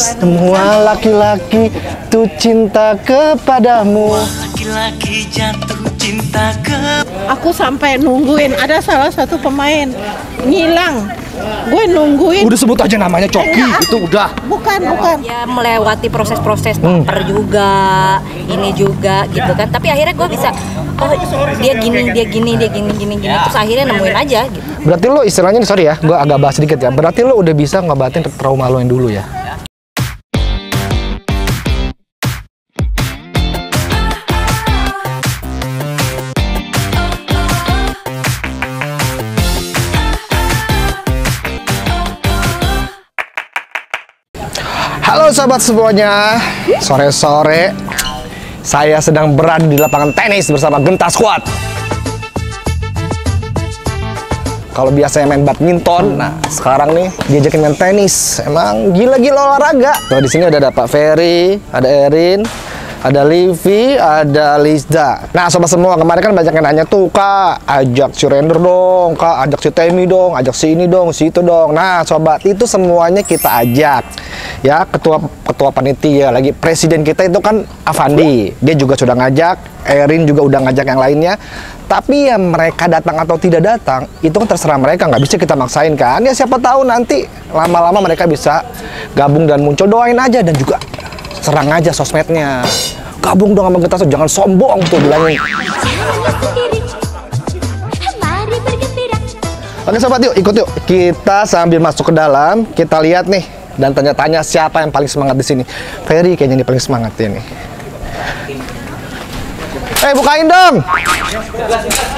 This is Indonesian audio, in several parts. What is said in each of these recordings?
Semua laki-laki tuh cinta kepadamu. Laki-laki jatuh cinta ke. Aku sampai nungguin ada salah satu pemain ngilang. Gue nungguin. Udah sebut aja namanya Coki, itu udah. Bukan. Ya melewati proses-proses baper juga, ini juga gitu kan. Tapi akhirnya gue bisa, oh dia gini. Terus akhirnya nemuin aja gitu. Berarti lo istilahnya, sorry ya, gue agak bahas sedikit ya. Berarti lo udah bisa ngobatin trauma lo yang dulu ya? Halo sahabat semuanya, sore-sore saya sedang berada di lapangan tenis bersama Genta Squad. Kalau biasanya main badminton, nah sekarang nih diajakin main tenis. Emang gila-gila olahraga. Nah, di sini ada Pak Ferry, ada Erin, ada Livi, ada Lizda. Nah sobat semua, kemarin kan banyak yang nanya tuh, Kak ajak si Render dong, Kak ajak si Temi dong, ajak si ini dong, si itu dong. Nah sobat, itu semuanya kita ajak ya. Ketua panitia lagi, presiden kita itu kan Avandi, dia juga sudah ngajak. Erin juga udah ngajak yang lainnya. Tapi ya mereka datang atau tidak datang itu kan terserah mereka, nggak bisa kita maksain kan. Ya siapa tahu nanti lama-lama mereka bisa gabung dan muncul. Doain aja, dan juga serang aja sosmednya. Gabung dong sama Genta Squad, jangan sombong tuh bilangin. Oke sobat, yuk ikut yuk. Kita sambil masuk ke dalam, kita lihat nih dan tanya-tanya siapa yang paling semangat di sini. Ferry kayaknya ini paling semangat ini. Bukain dong.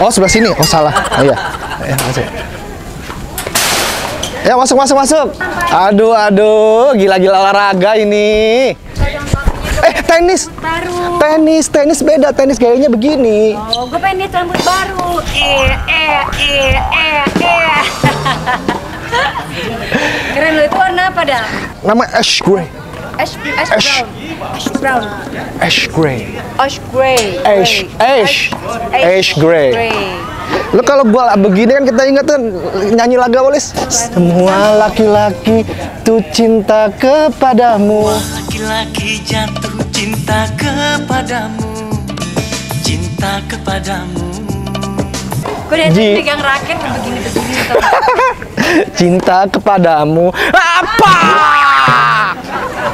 Oh sebelah sini. Oh salah. Oh iya. Ya masuk. Ya masuk. Aduh, gila-gila olahraga ini. Tenis. Baru. Tenis beda. Tenis gayanya begini. Oh, gue pengen lihat rambut baru. Keren lo, itu warna apa dah? Nama ash gray. Ash brown. Ash gray. Ash gray. Lo kalau gua begini kan kita ingat kan nyanyi lagu Walis. Semua laki-laki tuh cinta kepadamu. Laki-laki jatuh cinta kepadamu. Cinta kepadamu. Gue dari tadi pegang raket begini. Cinta kepadamu. Apa?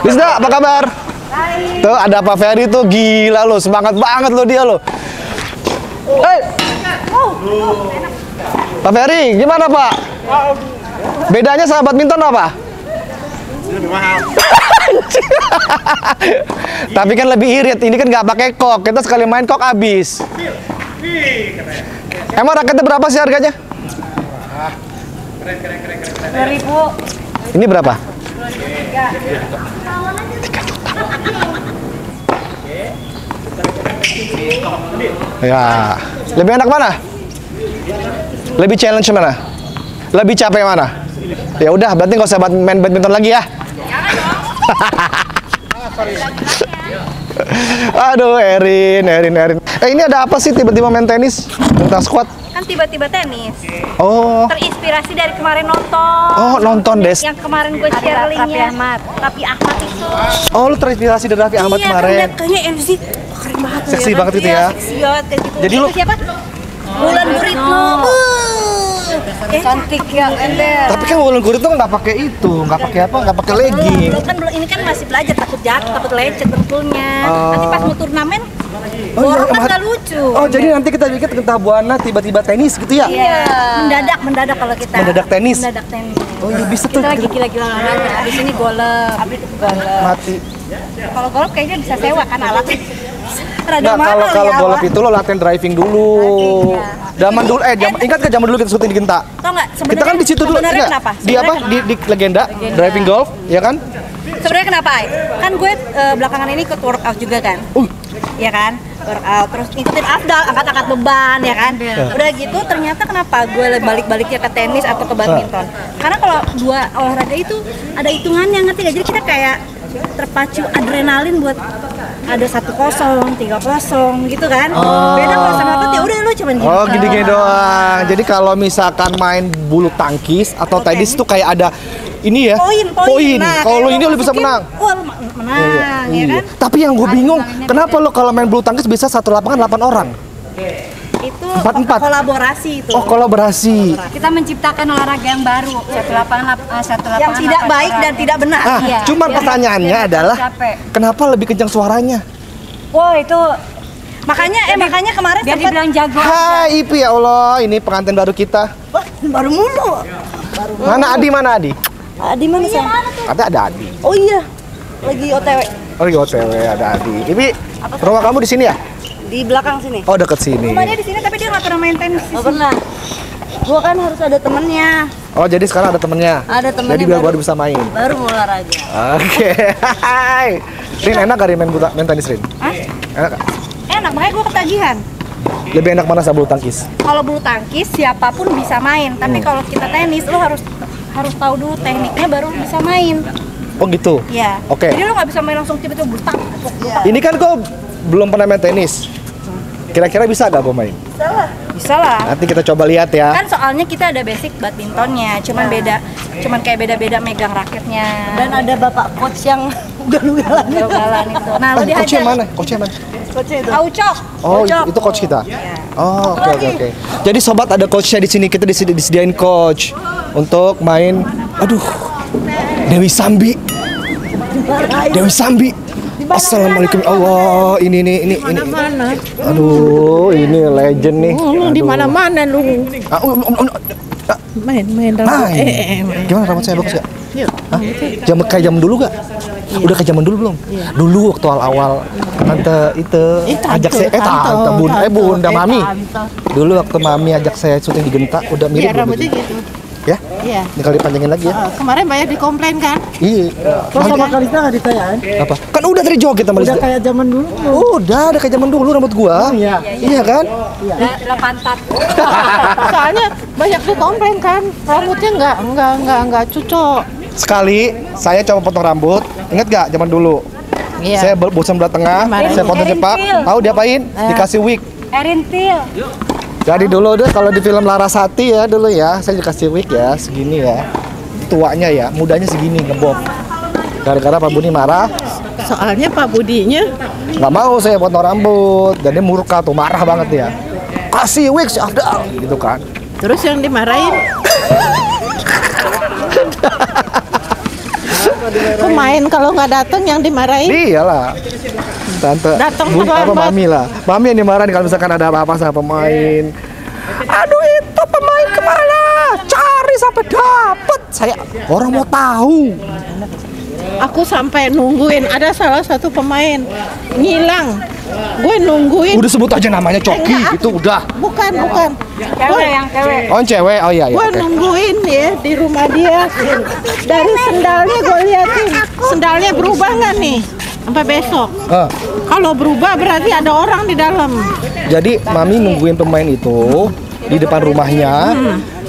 Lizda, apa kabar? Hai. Tuh ada Pak Ferry tuh, gila lo, semangat banget lo dia lo. Pak Ferry, gimana Pak? Bedanya sama badminton apa? Lebih mahal. Tapi kan lebih irit, ini kan nggak pakai kok. Kita sekali main kok habis. Emang raketnya berapa sih harganya? Keren. 2.000. Ini berapa? 3 juta. Ya, lebih enak mana? Lebih challenge mana? Lebih capek mana? Ya udah, berarti nggak usah main badminton lagi ya. Aduh, Erin. Ini ada apa sih tiba-tiba main tenis? Genta Squad? Kan tiba-tiba tenis. Oh. Terinspirasi dari kemarin nonton. Oh, nonton Des. Yang kemarin gue share linknya. Raffi Ahmad itu. Oh, lu terinspirasi dari Raffi Ahmad kemarin. Iya, kayaknya MC keren banget. Seksi banget gitu ya. Seksi banget kayak gitu. Jadi lu siapa? Wulan Guritno. Cantik ya, ember. Tapi kan Wulan Guritno nggak pakai itu, nggak pakai legging. Ini kan masih belajar, takut jatuh, takut lecet dengkulnya. Nanti pas mau turnamen, iya, kan nggak lucu. Oh, jadi nanti kita bikin Genta Buana tiba-tiba tenis gitu ya? Iya. Mendadak kalau kita. Mendadak tenis. Oh iya bisa tuh. Kita lagi gila-gila olahraga. Habis ini golep. Mati. Kalau golep kayaknya bisa sewa kan alatnya. Nah, kalau golf itu lo latihan driving dulu. Zaman dulu, ingat ke zaman dulu kita syuting di Genta? Tau nggak? Kita kan di situ dulu. Kenapa? Di apa? Di legenda driving golf, ya kan? Sebenarnya kenapa? Kan gue belakangan ini ikut workout juga kan? Ya kan? Workout, terus ngikutin Afdal, angkat-angkat beban, ya kan? Udah gitu, ternyata kenapa gue balik-baliknya ke tenis atau ke badminton? Karena kalau dua olahraga itu ada hitungannya, ngerti gak? Jadi kita kayak terpacu adrenalin buat ada 1-0, 3-0 gitu kan. Beda kalau sama apa ya udah lu cuma gini. Oh, gini-gini doang. Jadi kalau misalkan main bulu tangkis atau tenis tuh kayak ada ini ya. Poin. Nah, Kalau lo kayak ini lo bisa masukin, menang. wah, lo menang, ya kan? Tapi yang gue bingung, kenapa lo kalau main bulu tangkis bisa satu lapangan 8 orang? Itu 4-4. kolaborasi itu. Oh, kolaborasi. Kita menciptakan olahraga yang baru, satu lapangan yang tidak baik dan tidak benar. Ah, cuman pertanyaannya adalah kenapa lebih kencang suaranya? Wah, itu makanya kemarin Biar sempat dibilang jago. Hai Ipi, ya Allah, ini pengantin baru kita. baru mulu. Mana Adi? Di mana sih? Ada Adi. Oh iya, lagi OTW Oh, iya, OTW ada Adi. Ipi, rumah kamu di sini ya? di belakang sini. Oh, deket sini. Rumahnya di sini tapi dia nggak pernah main tenis. Oh pernah. Gua kan harus ada temennya. Oh, jadi sekarang ada temennya? Ada temennya. Jadi biar baru bisa main. Baru mau olahraga. Oke. Hai. Rin, enak gak Rin main tenis, Rin? Hah? Enak gak? Enak, makanya gua ketagihan. Lebih enak mana sama bulu tangkis? Kalau bulu tangkis siapapun bisa main, tapi kalau kita tenis lo harus tahu dulu tekniknya baru bisa main. Oh gitu? Iya. Oke. Jadi lo nggak bisa main langsung tiba-tiba butak. Iya. Ini kan kau belum pernah main tenis. Kira-kira bisa gak gue main? Bisa lah. Nanti kita coba lihat ya. Kan soalnya kita ada basic badmintonnya, cuman kayak beda-beda megang raketnya. Dan ada bapak coach yang ugal-ugalan. Ugal-ugalan itu. Nah, lo Coachnya dihajar. mana? Coachnya mana? Coachnya itu. Aucok. Oh, itu coach kita. Oh, oke. Jadi sobat, ada coachnya di sini. Kita disediain coach untuk main. Aduh, Dewi Sambi. Assalamualaikum Allah. Ini. Mana? Aduh, ini legend nih. Lu di Aduh. mana-mana lu. Main rambut. Main. Gimana rambut saya bagus gak? Yuk. Kayak zaman dulu gak? Udah kayak zaman dulu belum? Dulu waktu awal tante itu ajak saya bunda mami. Dulu waktu mami ajak saya syuting di Genta udah mirip Iya, belum rambutnya itu? gitu. Ya? Iya. Tinggal dipanjangin lagi ya. Kemarin banyak dikomplain kan? Iya. Kalau sama Kalista nggak ditanyain? Apa? Kan udah dari joget sama Udah Lisa. kayak zaman dulu. Udah kayak zaman dulu rambut gua. Iya. Iya kan? Lah pantat. Soalnya banyak dikomplain kan, rambutnya nggak cocok. Sekali saya coba potong rambut, inget gak zaman dulu? Iya. Saya bosan belah tengah, Kemarin. saya potong cepat. Tahu diapain? Dikasih wig. Erintil. Jadi dulu deh kalau di film Larasati ya dulu ya, saya dikasih wig ya segini ya. Tuanya ya, mudanya segini ngebob. Gara-gara Pak Budi marah, Soalnya Pak Budinya nggak mau saya potong rambut, dan dia murka tuh, marah banget ya. Kasih wig si Afdal, gitu kan. terus yang dimarahin. Kok main kalau nggak datang yang dimarahin? Iyalah. Tante, Datang Bun, apa terlambat. mami lah. Mami yang dimarahin kalau misalkan ada apa-apa sama pemain. Aduh, itu pemain kemana? Cari sampai dapet. Saya orang mau tahu. Aku sampai nungguin ada salah satu pemain ngilang. Gue nungguin. Udah sebut aja namanya Coki, enggak, itu udah. Bukan. Cewek. Oh, cewek. Oh iya. Gue Oke. nungguin ya di rumah dia. Dari sendalnya gue liatin, sendalnya berubah nggak nih sampai besok. Kalau berubah berarti ada orang di dalam. Jadi mami nungguin pemain itu di depan rumahnya.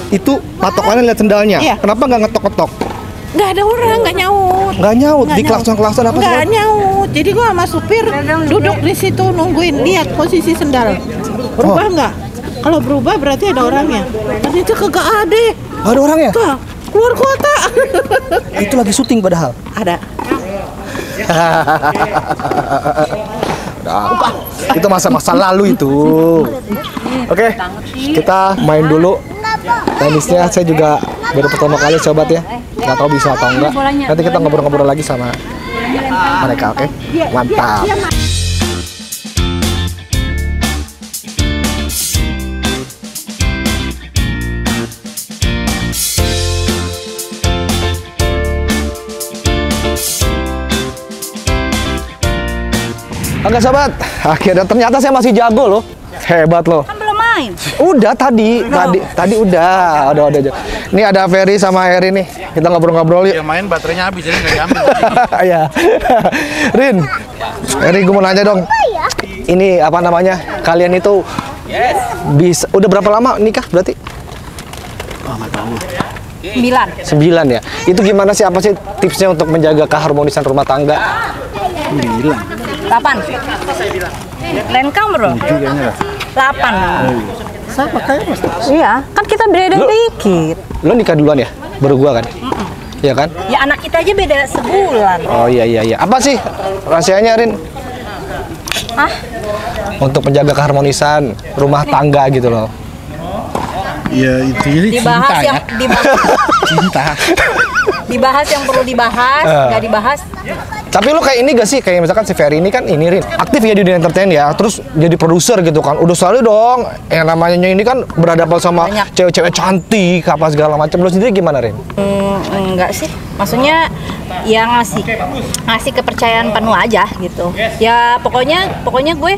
Itu patokannya lihat sendalnya. Iya. Kenapa nggak ngetok-ngetok? Nggak ada orang, nggak nyaut. Nggak nyaut. Nggak Di nyaut. klakson apa Nggak sih? nyaut. Jadi gue sama supir duduk di situ nungguin, lihat posisi sendal. Berubah nggak? Kalau berubah berarti ada orangnya. Ternyata kagak ada. Ada orangnya? Kak, keluar kota. Itu lagi syuting padahal. Ada. Nah, itu masa-masa lalu itu. Oke, kita main dulu tenisnya. Saya juga baru pertama kali sobat ya. Nggak tahu bisa atau enggak. Nanti kita ngobrol-ngobrol lagi sama mereka, oke? Mantap. Oke sobat, akhirnya ternyata saya masih jago loh. Hebat loh. Kan belum main. Udah tadi udah. Ini ada Ferry sama Eri nih. Kita ngobrol-ngobrol yuk. Ya main baterainya habis jadi nggak diambil. Ya. Rin, Eri gue mau nanya dong. Ini apa namanya? Kalian itu bisa udah berapa lama nikah berarti? 9. 9 ya. Itu gimana sih, apa sih tipsnya untuk menjaga keharmonisan rumah tangga? 8. Lenkang bro. 8. Sama kayak Mas. Iya, kan kita beda Lu- dikit. Lo nikah duluan ya? Baru gua kan? Iya kan? Ya anak kita aja beda sebulan. Oh iya. Apa sih rahasianya, Rin? Hah? Untuk menjaga keharmonisan rumah tangga gitu loh. Ya itu jadi Dibahas cinta yang ya. Cinta. Dibahas yang perlu dibahas, nggak dibahas. Tapi lu kayak ini gak sih? Kayak misalkan si Ferry ini kan ini, Rin, aktif ya di dunia entertain ya. Terus jadi produser gitu kan. Udah selalu dong. Yang namanya ini kan berhadapan sama Banyak. cewek-cewek cantik, apa segala macam. Lu sendiri gimana, Rin? Enggak sih, maksudnya ya ngasih kepercayaan penuh aja gitu. Ya pokoknya gue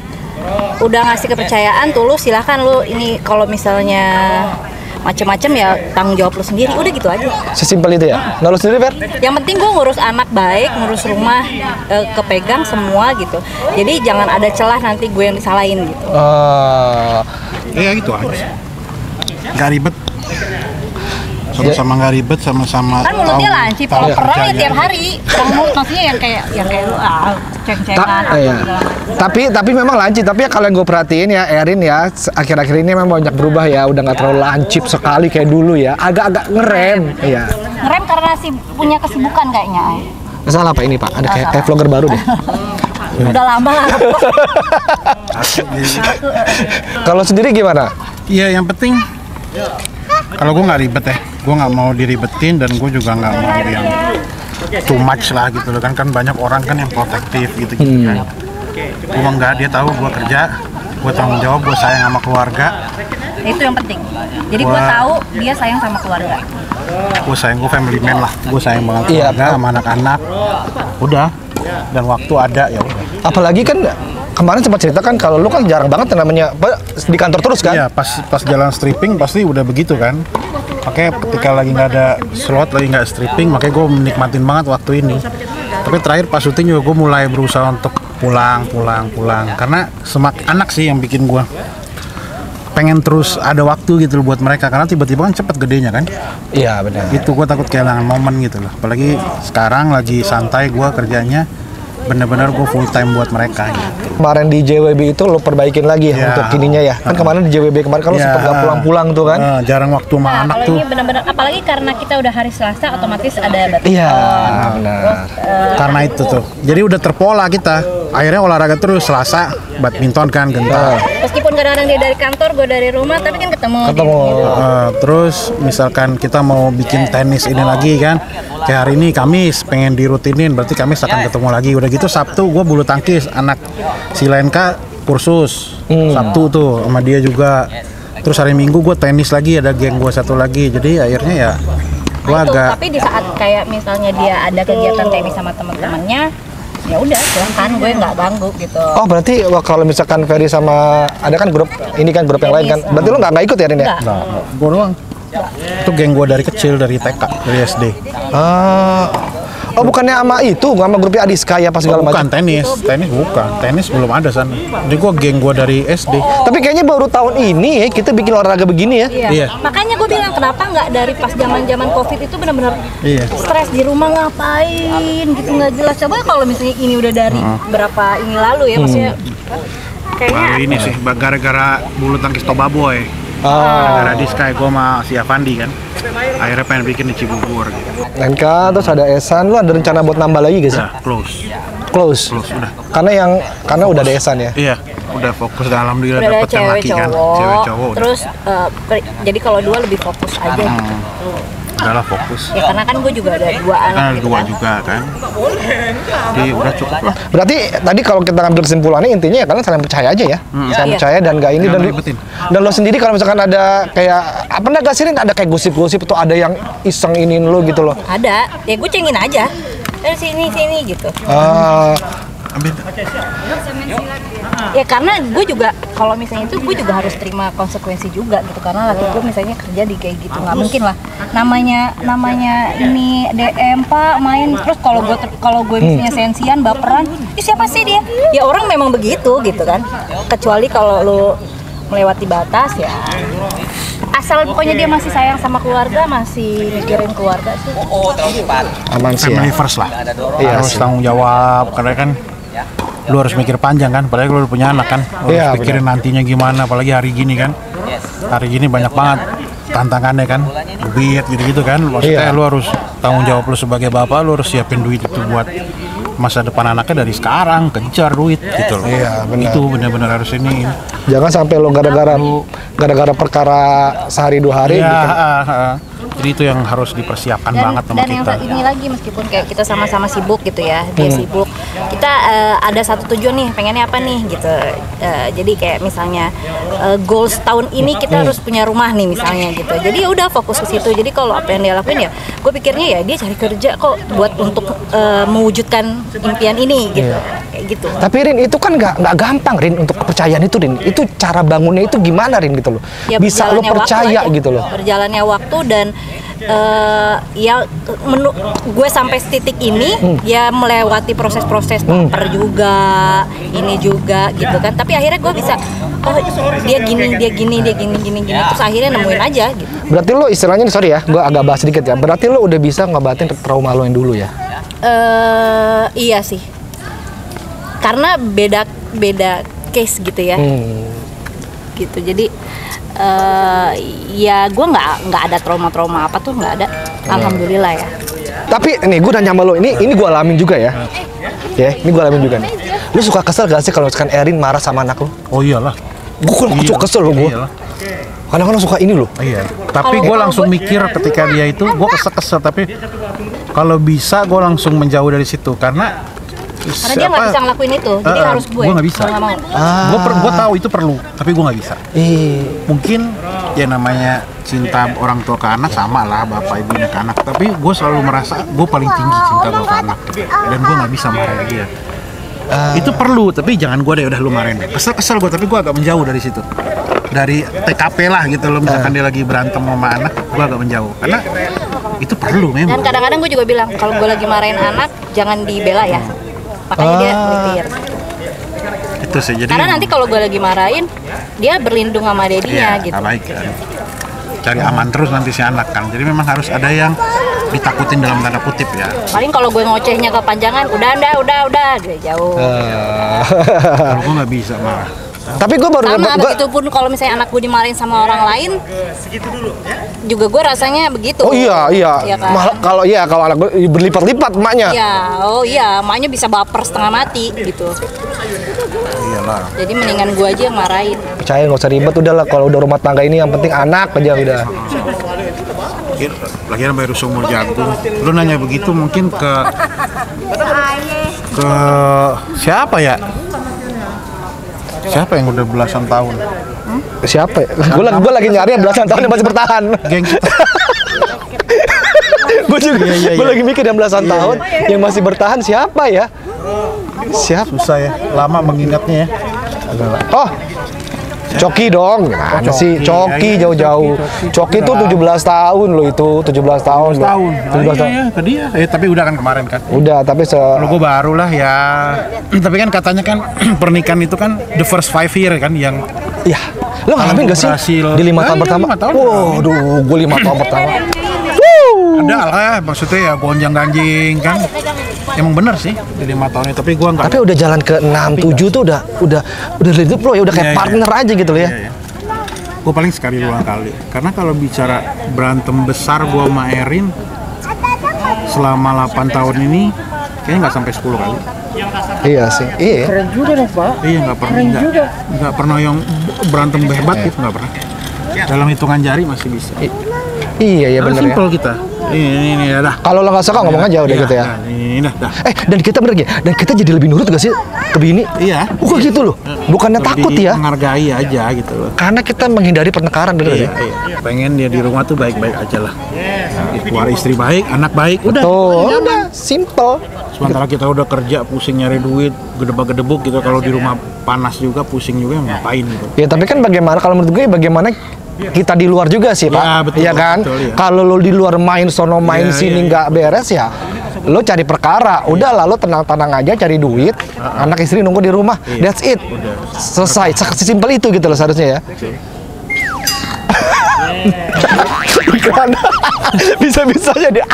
udah ngasih kepercayaan tulus, silahkan lu ini kalau misalnya macem-macem ya tanggung jawab lu sendiri, udah gitu aja. Sesimpel itu ya? Nah lu sendiri, Fer? Yang penting gue ngurus anak baik, ngurus rumah kepegang semua gitu. Jadi jangan ada celah nanti gue yang disalahin gitu. Ya gitu aja sih. Gak ribet. Sama-sama gak ribet, sama-sama Kan mulutnya lancip, kalau tahu perang ya kerjanya. tiap hari. Perang mulut maksudnya yang kayak lu ceng-cengan. Iya. Tapi memang lancip. Tapi ya kalau yang gue perhatiin ya, Erin ya, akhir-akhir ini memang banyak berubah ya. Udah nggak terlalu lancip sekali kayak dulu ya. Agak-agak ngerem. Iya. Ngerem karena punya kesibukan kayaknya. Masalah apa ini, Pak? Ada kayak vlogger baru deh. Udah lama lah. Kalau sendiri gimana? Iya, yang penting kalau gue nggak ribet ya, gue nggak mau diribetin dan gue juga nggak mau yang too much lah gitu loh kan banyak orang kan yang protektif gitu kan. Gue enggak, dia tahu gue kerja, gue tanggung jawab, gue sayang sama keluarga. Itu yang penting. Jadi gue tahu dia sayang sama keluarga. Gue sayang, gue family man lah, gue sayang banget Iya, keluarga sama anak-anak. Udah, dan waktu ada ya udah. Apalagi kan kemarin sempat cerita kan kalau lu kan jarang banget yang namanya di kantor terus kan? Iya, pas jalan stripping pasti udah begitu kan. Makanya ketika lagi nggak ada slot, lagi nggak stripping, makanya gue menikmatin banget waktu ini. Tapi terakhir pas syuting juga gue mulai berusaha untuk pulang. Karena anak sih yang bikin gue pengen terus ada waktu gitu loh buat mereka. Karena tiba-tiba kan cepet gedenya kan. Iya benar. Itu gue takut kehilangan momen gitu loh. Apalagi sekarang lagi santai gue kerjanya. Bener-bener gue full time buat mereka gitu. Kemarin di JWB itu lo perbaikin lagi ya untuk ininya ya. Kan kemarin di JWB kemarin kan lo sempat gak pulang-pulang tuh kan. Jarang waktu sama anak Kalau tuh. ini benar-benar apalagi karena kita udah hari Selasa otomatis ada badminton. Iya benar. Karena itu tuh. Jadi udah terpola kita. Akhirnya olahraga terus, Selasa badminton kan gentar. Meskipun kadang-kadang dia dari kantor, gue dari rumah, tapi kan ketemu. Terus misalkan kita mau bikin tenis ini lagi kan. Kayak hari ini Kamis pengen dirutinin, berarti Kamis akan ketemu lagi. Udah gitu Sabtu gue bulu tangkis, anak si Lenka kursus. Sabtu tuh sama dia juga. Terus hari Minggu gue tenis lagi, ada geng gue satu lagi. Jadi akhirnya ya gue agak. Tapi di saat kayak misalnya dia ada kegiatan tenis sama teman-temannya, ya udah silahkan, gue nggak ganggu gitu. Oh berarti kalau misalkan Ferry sama ada kan grup ini kan grup yang lain kan. Berarti lo nggak ikut ya Rin ya? Enggak. Gue doang. Itu geng gue dari kecil, dari TK, dari SD. Oh bukannya sama itu, sama grupnya Adiska ya pas segala Bukan macam. tenis bukan. Tenis belum ada san. Jadi gue geng gue dari SD. Tapi kayaknya baru tahun ini ya kita bikin olahraga begini ya. Iya. Makanya gue bilang kenapa nggak dari pas zaman Covid itu benar-benar Iya. stres di rumah ngapain gitu nggak jelas. Coba kalau misalnya ini udah dari berapa ini lalu ya maksudnya kayaknya Baru ini sih, gara-gara bulu tangkis Tobaboy. Gara-gara Diskai gue sama si Avandi kan. Akhirnya pengen bikin di Cibubur gitu. Lenka terus ada Esan, lu ada rencana buat nambah lagi gak sih? Udah Close. udah. Karena udah ada Esan ya. Iya, udah fokus dan alhamdulillah udah ada dapet yang cewek laki kan. cowok. Cewek cowok udah. Terus jadi kalau dua lebih fokus aja gitu. Udahlah fokus. Ya karena kan gue juga ada dua anak Kan ada gitu dua kan. juga kan. Jadi udah cukup lah. Berarti tadi kalau kita ngambil kesimpulannya intinya ya kalian saling percaya aja ya. Saling Iya. percaya dan gak ini Jangan dan ribetin. dan lo sendiri kalau misalkan ada kayak apa gak sih Rin? Ada kayak gosip-gosip atau ada yang iseng iniin lo gitu loh. Ada, ya gue cengin aja. Dari sini gitu. Ambil. Ya karena gue juga kalau misalnya itu gue juga harus terima konsekuensi juga gitu karena laki gue misalnya kerja di kayak gitu nggak mungkin lah namanya ini DM Pak main terus kalau gue misalnya sensian baperan siapa sih dia ya orang memang begitu gitu kan kecuali kalau lo melewati batas ya asal pokoknya dia masih sayang sama keluarga masih mikirin keluarga sih Aman sih Family ya. first lah. Iya Harus sih. tanggung jawab karena kan lu harus mikir panjang kan, apalagi lu udah punya anak kan, lu Iya, harus pikirin nantinya gimana, apalagi hari gini kan, hari gini banyak banget tantangannya kan, duit gitu-gitu kan. Maksudnya lu harus tanggung jawab lu sebagai bapak, lu harus siapin duit itu buat masa depan anaknya dari sekarang, kejar duit gitu loh. Iya, benar. Itu benar-benar harus ini. Jangan sampai lo gara-gara perkara sehari 2 hari Iya, bikin- jadi itu yang harus dipersiapkan banget sama dan yang kita. ini lagi, meskipun kayak kita sama-sama sibuk gitu ya, dia sibuk, kita ada satu tujuan nih, pengennya apa nih gitu. Jadi kayak misalnya goals tahun ini kita harus punya rumah nih misalnya gitu. Jadi ya udah fokus ke situ. Jadi kalau apa yang dia lakuin ya, gue pikirnya ya dia cari kerja kok buat untuk mewujudkan impian ini gitu. Kayak gitu. Tapi Rin, itu kan nggak gampang Rin untuk kepercayaan itu Rin. Itu cara bangunnya itu gimana Rin gitu loh. Ya, Bisa lo berjalannya waktu percaya aja. gitu loh. Berjalannya waktu dan ya gue sampai titik ini ya melewati proses-proses baper juga, ini juga gitu kan. Tapi akhirnya gue bisa, oh dia gini, terus akhirnya nemuin aja gitu. Berarti lo istilahnya, sorry ya, gue agak bahas sedikit ya. Berarti lo udah bisa ngobatin trauma lo yang dulu ya? Iya sih, karena beda case gitu ya. Gitu. Jadi ya gue nggak ada trauma apa tuh, nggak ada. Alhamdulillah ya. Tapi nih gue nanya sama lo, ini gue alamin juga ya. Ya, ini gue alamin juga nih. Lo suka kesel gak sih kalau misalkan Erin marah sama anak lo? Oh iyalah. Gue suka kesel lo gue. Iyalah. Kadang-kadang suka ini lo. Iya. Tapi gue langsung mikir ketika dia itu, gue kesel. Tapi kalau bisa gue langsung menjauh dari situ karena Karena dia nggak bisa ngelakuin itu, jadi harus gue. Gue nggak bisa. Gue nggak mau. Gue tahu itu perlu, tapi gue nggak bisa. Mungkin ya namanya cinta orang tua ke anak sama lah, bapak ibunya ke anak. Tapi gue selalu merasa gue paling tinggi cinta gue ke anak, dan gue nggak bisa marahin dia. Itu perlu, tapi jangan gue deh udah lu marahin. Kesel gue, tapi gue agak menjauh dari situ. Dari TKP lah gitu loh, misalkan dia lagi berantem sama anak, gue agak menjauh. Karena itu perlu memang. Dan kadang-kadang gue juga bilang kalau gue lagi marahin anak jangan dibela ya. Makanya dia mikir. Itu sih, jadi Karena nanti kalau gue lagi marahin, dia berlindung sama dedinya gitu. nggak baik kan. Cari aman terus nanti si anak kan. Jadi memang harus ada yang ditakutin dalam tanda kutip ya. Paling kalau gue ngocehnya kepanjangan, udah, dia jauh. Kalau gue nggak bisa marah. Tapi gue baru Sama begitupun kalau misalnya anak gue dimarahin sama orang lain, juga gue rasanya begitu. Oh iya. Iya kan? Malah kalau anak gue berlipat-lipat emaknya. Iya, emaknya bisa baper setengah mati gitu. Iyalah. Jadi mendingan gue aja yang marahin. Percaya nggak usah ribet, udahlah kalau udah rumah tangga ini yang penting anak aja udah. Lagian baru seumur jagung. Lu nanya begitu mungkin ke siapa ya? Siapa yang udah belasan tahun? Siapa ya? Gue lagi nyari yang belasan tahun yang masih bertahan. Geng kita. Gue juga, gue lagi mikir yang belasan tahun yang masih bertahan siapa ya? Siapa? Susah ya, lama mengingatnya ya. Oh, Coki dong, gimana sih? Coki Iya, jauh-jauh. Coki tuh 17 tahun loh itu, 17 tahun. 17 tahun. 17 tahun. Iya, ke dia. Tapi udah kan kemarin kan. Udah, tapi Kalau gue baru lah ya. Tapi kan katanya kan pernikahan itu kan the first 5 year kan yang ya, lo ngalamin gak sih berhasil. di 5 tahun Iya, pertama? 5 tahun. Waduh, gue 5 tahun pertama. ada lah, maksudnya ya gonjang ganjing kan. Emang bener sih di 5 tahun itu, tapi gue nggak. Tapi udah jalan ke 6, 7 tuh udah hidup lo ya, udah kayak Iya, partner aja gitu loh ya. Iya. Gue paling sekali 2 kali. Karena kalau bicara berantem besar gue sama Erin selama 8 tahun ini kayaknya nggak sampai 10 kali. Iya sih, iya. Keren juga dong, Pak. Iya, nggak pernah yang berantem hebat gitu, nggak pernah. Dalam hitungan jari masih bisa. Iya bener ya. Simple kita. Ini dah. Kalau lo nggak suka ngomong aja udah gitu ya. Ini dah. Dan kita bener ya, dan kita jadi lebih nurut gak sih ke bini? Iya. Kok gitu loh? Bukannya Lebih takut ya? Menghargai aja gitu loh. Karena kita menghindari pertengkaran bener Iya, ya. iya. Pengen dia di rumah tuh baik-baik aja lah. Keluar istri baik, anak baik, udah. Tuh, udah simple. Sementara kita udah kerja pusing nyari duit, gedebak-gedebuk gitu. Kalau di rumah panas juga, pusing juga, ngapain gitu. Ya tapi kan bagaimana, kalau menurut gue bagaimana kita di luar juga sih Pak. Ya, betul, Iya kan? betul, ya. Kalau lo di luar main sono main Iya, sini iya, nggak beres ya, lo cari perkara. Udah lah lo tenang-tenang aja cari duit, anak istri nunggu di rumah. Iya. That's it. Selesai. Sesimpel itu gitu loh seharusnya ya. Karena bisa-bisanya dia